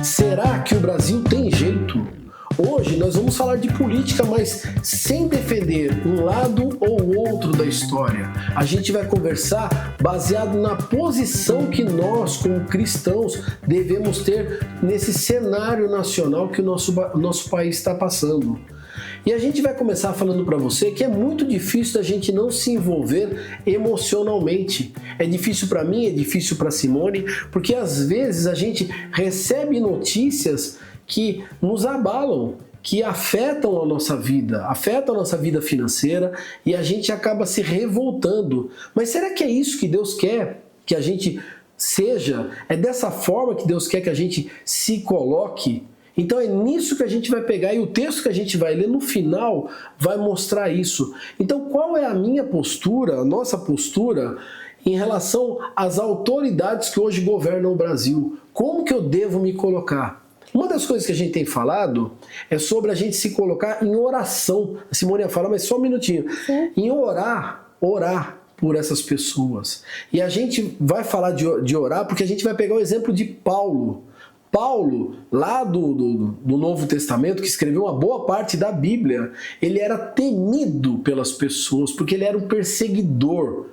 Será que o Brasil tem jeito? Hoje nós vamos falar de política, mas sem defender um lado ou outro da história. A gente vai conversar baseado na posição que nós, como cristãos, devemos ter nesse cenário nacional que o nosso país está passando. E a gente vai começar falando para você que é muito difícil da gente não se envolver emocionalmente. É difícil para mim, é difícil para Simone, porque às vezes a gente recebe notícias que nos abalam, que afetam a nossa vida financeira, e a gente acaba se revoltando. Mas será que é isso que Deus quer que a gente seja? É dessa forma que Deus quer que a gente se coloque? Então é nisso que a gente vai pegar, e o texto que a gente vai ler no final vai mostrar isso. Então qual é a minha postura, a nossa postura, em relação às autoridades que hoje governam o Brasil? Como que eu devo me colocar? Uma das coisas que a gente tem falado é sobre a gente se colocar em oração. A Simone ia falar, mas só um minutinho. Sim. Em orar por essas pessoas. E a gente vai falar de orar porque a gente vai pegar o exemplo de Paulo. Paulo, lá do Novo Testamento, que escreveu uma boa parte da Bíblia, ele era temido pelas pessoas, porque ele era um perseguidor.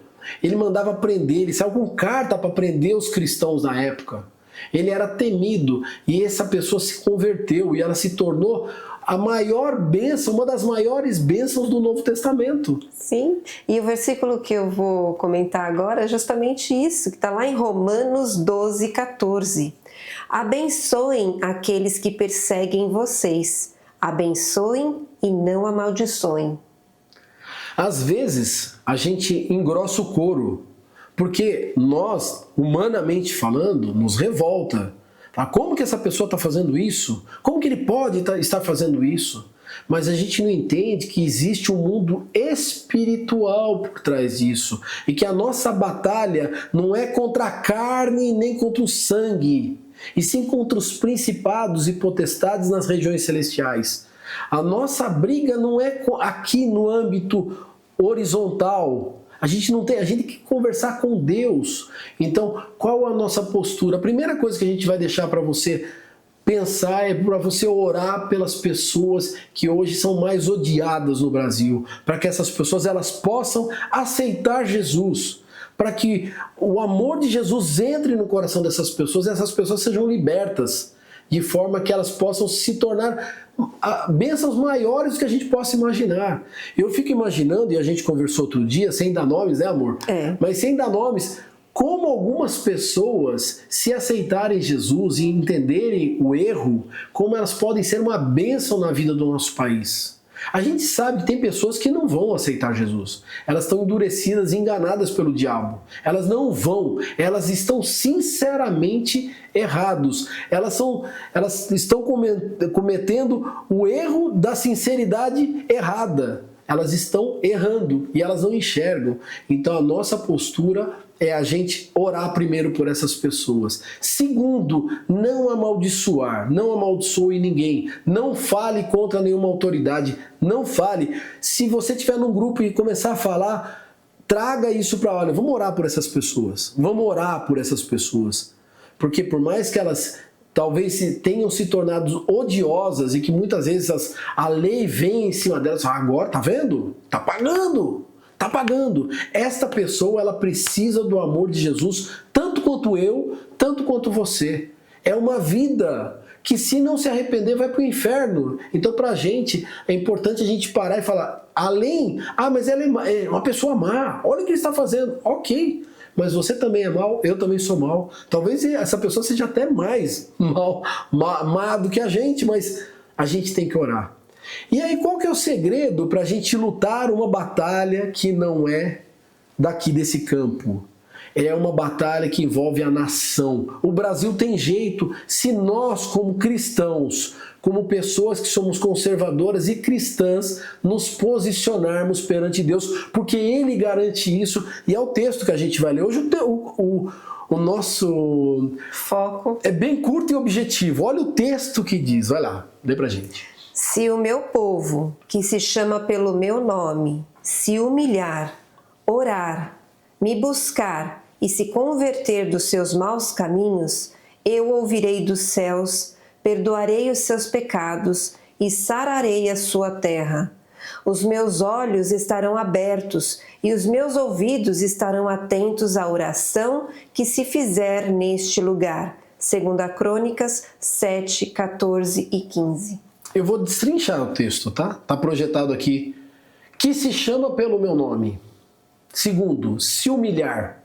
Ele mandava prender, ele saiu com carta para prender os cristãos na época. Ele era temido, e essa pessoa se converteu, e ela se tornou a maior bênção, uma das maiores bênçãos do Novo Testamento. Sim, e o versículo que eu vou comentar agora é justamente isso, que está lá em Romanos 12, 14. Abençoem aqueles que perseguem vocês, abençoem e não amaldiçoem. Às vezes, a gente engrossa o coro, porque nós, humanamente falando, nos revolta. Como que essa pessoa está fazendo isso? Como que ele pode estar fazendo isso? Mas a gente não entende que existe um mundo espiritual por trás disso. E que a nossa batalha não é contra a carne nem contra o sangue, e sim contra os principados e potestades nas regiões celestiais. A nossa briga não é aqui no âmbito horizontal. A gente tem que conversar com Deus. Então, qual a nossa postura? A primeira coisa que a gente vai deixar para você pensar é para você orar pelas pessoas que hoje são mais odiadas no Brasil, para que essas pessoas elas possam aceitar Jesus, para que o amor de Jesus entre no coração dessas pessoas e essas pessoas sejam libertas, de forma que elas possam se tornar bênçãos maiores do que a gente possa imaginar. Eu fico imaginando, e a gente conversou outro dia, sem dar nomes, né, amor? Mas sem dar nomes, como algumas pessoas, se aceitarem Jesus e entenderem o erro, como elas podem ser uma bênção na vida do nosso país. A gente sabe que tem pessoas que não vão aceitar Jesus. Elas estão endurecidas e enganadas pelo diabo. Elas não vão. Elas estão sinceramente errados. Elas estão cometendo o erro da sinceridade errada. Elas estão errando e elas não enxergam. Então a nossa postura é a gente orar primeiro por essas pessoas. Segundo, não amaldiçoar. Não amaldiçoe ninguém. Não fale contra nenhuma autoridade. Não fale. Se você estiver num grupo e começar a falar, traga isso para olha, vamos orar por essas pessoas. Vamos orar por essas pessoas. Porque por mais que elas talvez tenham se tornado odiosas e que muitas vezes a lei vem em cima delas, agora, tá vendo? Tá pagando. Tá pagando. Esta pessoa, ela precisa do amor de Jesus, tanto quanto eu, tanto quanto você. É uma vida que, se não se arrepender, vai para o inferno. Então, pra gente, é importante a gente parar e falar, mas ela é uma pessoa má, olha o que ele está fazendo. Ok, mas você também é mau, eu também sou mau. Talvez essa pessoa seja até mais má do que a gente, mas a gente tem que orar. E aí, qual que é o segredo para a gente lutar uma batalha que não é daqui desse campo? É uma batalha que envolve a nação. O Brasil tem jeito se nós, como cristãos, como pessoas que somos conservadoras e cristãs, nos posicionarmos perante Deus, porque Ele garante isso, e é o texto que a gente vai ler. Hoje o nosso foco é bem curto e objetivo. Olha o texto que diz, vai lá, lê pra gente. Se o meu povo, que se chama pelo meu nome, se humilhar, orar, me buscar e se converter dos seus maus caminhos, eu ouvirei dos céus, perdoarei os seus pecados e sararei a sua terra. Os meus olhos estarão abertos e os meus ouvidos estarão atentos à oração que se fizer neste lugar. 2 Crônicas 7, 14 e 15. Eu vou destrinchar o texto, tá? Tá projetado aqui. Que se chama pelo meu nome. Segundo, se humilhar.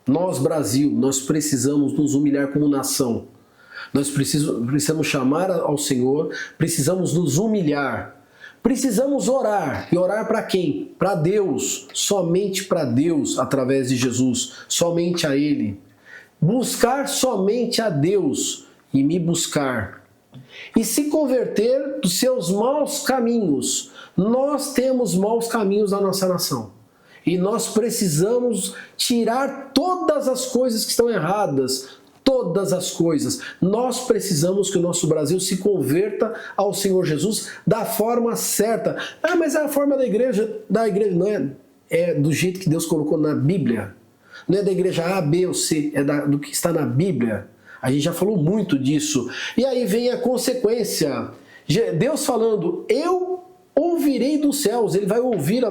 Nós, Brasil, nós precisamos nos humilhar como nação. Nós precisamos chamar ao Senhor, precisamos nos humilhar. Precisamos orar. E orar para quem? Para Deus. Somente para Deus, através de Jesus. Somente a Ele. Buscar somente a Deus e me buscar. E se converter dos seus maus caminhos. Nós temos maus caminhos na nossa nação. E nós precisamos tirar todas as coisas que estão erradas. Todas as coisas. Nós precisamos que o nosso Brasil se converta ao Senhor Jesus da forma certa. Ah, mas é a forma da igreja. Não é, é do jeito que Deus colocou na Bíblia. Não é da igreja A, B ou C, é do que está na Bíblia. A gente já falou muito disso. E aí vem a consequência. Deus falando, eu ouvirei dos céus, Ele vai ouvir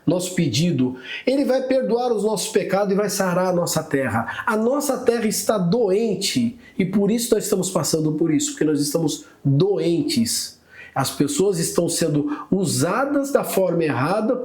nosso pedido, Ele vai perdoar os nossos pecados e vai sarar a nossa terra. A nossa terra está doente e por isso nós estamos passando por isso, porque nós estamos doentes. As pessoas estão sendo usadas da forma errada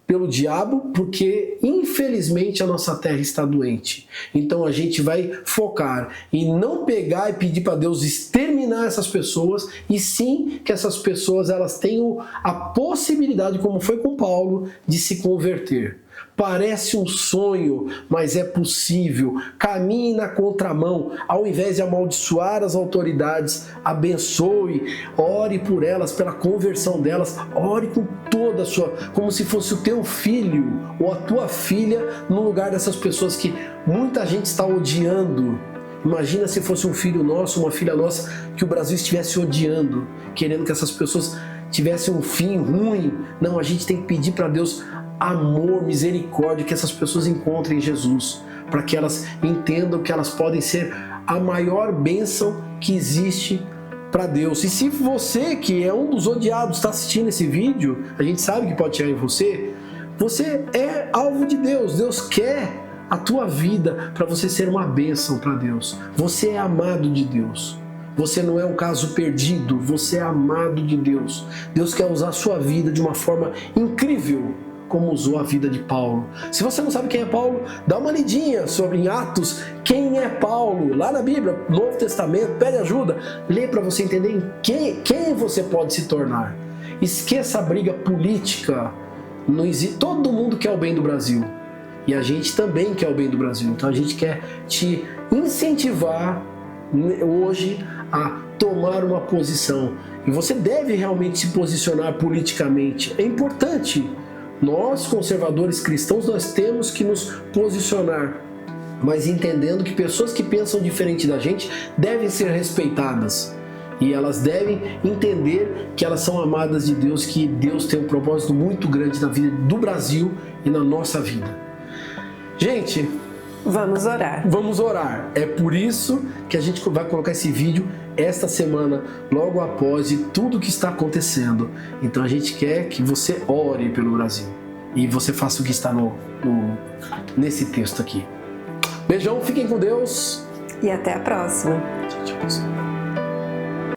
pelo diabo, porque infelizmente a nossa terra está doente. Então a gente vai focar em não pegar e pedir para Deus exterminar essas pessoas, e sim que essas pessoas elas tenham a possibilidade, como foi com Paulo, de se converter. Parece um sonho, mas é possível. Caminhe na contramão. Ao invés de amaldiçoar as autoridades, abençoe, ore por elas, pela conversão delas. Ore com toda a sua, como se fosse o teu filho ou a tua filha no lugar dessas pessoas que muita gente está odiando. Imagina se fosse um filho nosso, uma filha nossa, que o Brasil estivesse odiando, querendo que essas pessoas tivessem um fim ruim. Não, a gente tem que pedir para Deus amor, misericórdia, que essas pessoas encontrem Jesus, para que elas entendam que elas podem ser a maior bênção que existe para Deus. E se você, que é um dos odiados, está assistindo esse vídeo, a gente sabe que pode chegar em você, você é alvo de Deus. Deus quer a tua vida para você ser uma bênção para Deus. Você é amado de Deus. Você não é um caso perdido, você é amado de Deus. Deus quer usar a sua vida de uma forma incrível, como usou a vida de Paulo. Se você não sabe quem é Paulo, dá uma lidinha sobre em Atos, quem é Paulo, lá na Bíblia, Novo Testamento, pede ajuda, lê para você entender quem você pode se tornar. Esqueça a briga política, não existe, todo mundo quer o bem do Brasil, e a gente também quer o bem do Brasil, então a gente quer te incentivar hoje a tomar uma posição, e você deve realmente se posicionar politicamente, é importante. Nós, conservadores cristãos, nós temos que nos posicionar, mas entendendo que pessoas que pensam diferente da gente devem ser respeitadas. E elas devem entender que elas são amadas de Deus, que Deus tem um propósito muito grande na vida do Brasil e na nossa vida. Gente, vamos orar. Vamos orar. É por isso que a gente vai colocar esse vídeo esta semana, logo após de tudo que está acontecendo. Então a gente quer que você ore pelo Brasil e você faça o que está nesse texto aqui. Beijão, fiquem com Deus e até a próxima. Tchau, tchau.